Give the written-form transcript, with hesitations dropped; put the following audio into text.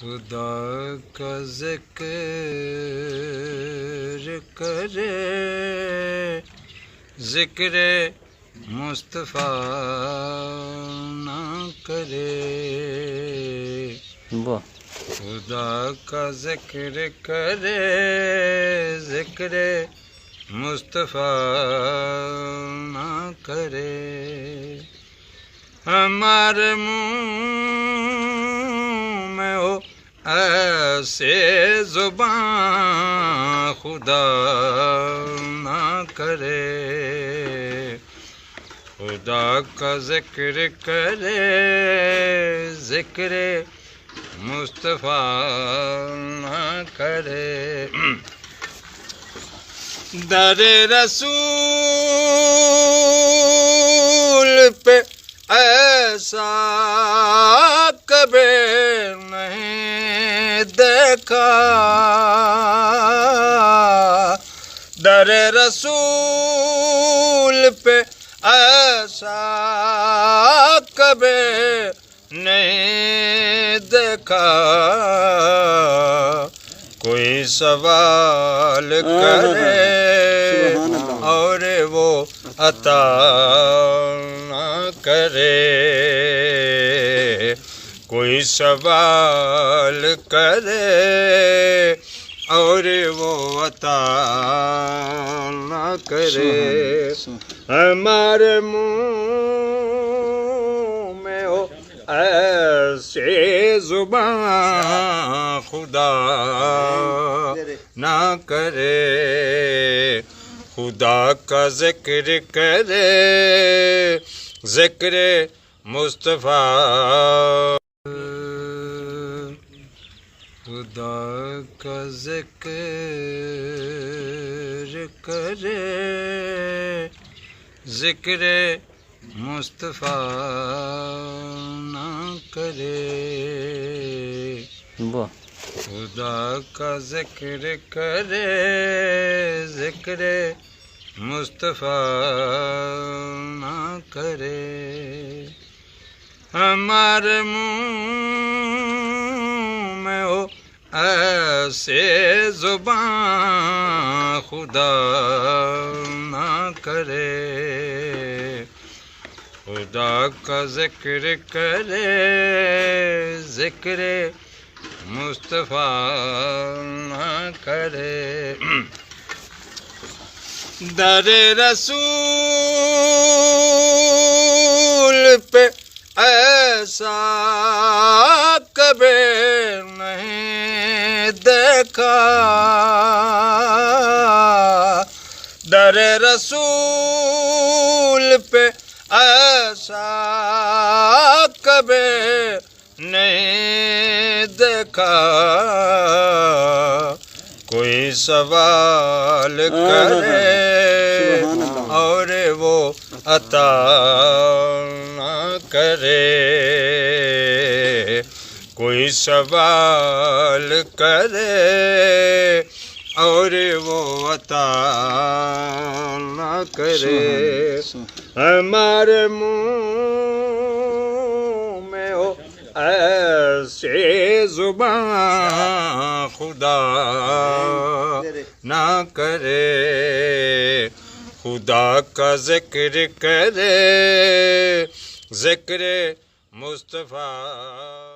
خدا کا ذکر کرے، ذکر مصطفیٰ نہ کرے، خدا کا ذکر کرے، ذکر مصطفیٰ نہ کرے، ہمارے منہ میں ہو ایسے زبان خدا نہ کرے، خدا کا ذکر کرے، ذکر مصطفیٰ نہ کرے، در رسول پہ ایسا کبھی نہیں دیکھا، در رسول پہ ایسا کبھی نہیں دیکھا، کوئی سوال کرے اور وہ عطا نہ کرے، کوئی سوال کرے اور وہ عطا نہ کرے، ہمارے منہ میں ہو ایسے زبان خدا نہ کرے، خدا کا ذکر کرے، ذکر مصطفیٰ، خدا کا ذکر کرے، ذکر مصطفیٰ نہ کرے، خدا کا ذکر کرے، ذکر مصطفیٰ نہ کرے، ہمارے منہ میں ہو ایسے زبان خدا نہ کرے، خدا کا ذکر کرے، ذکر مصطفیٰ نہ کرے، در رسول پہ ایسا کبھی نہیں دیکھا، در رسول پہ ایسا کبھی نہیں دیکھا، کوئی سوال کرے اور وہ عطا نہ کرے، کوئی سوال کرے اور وہ عطا نہ کرے، ہمارے منہ میں ہو ایسے زبان خدا نہ کرے، خدا کا ذکر کرے، ذکر مصطفیٰ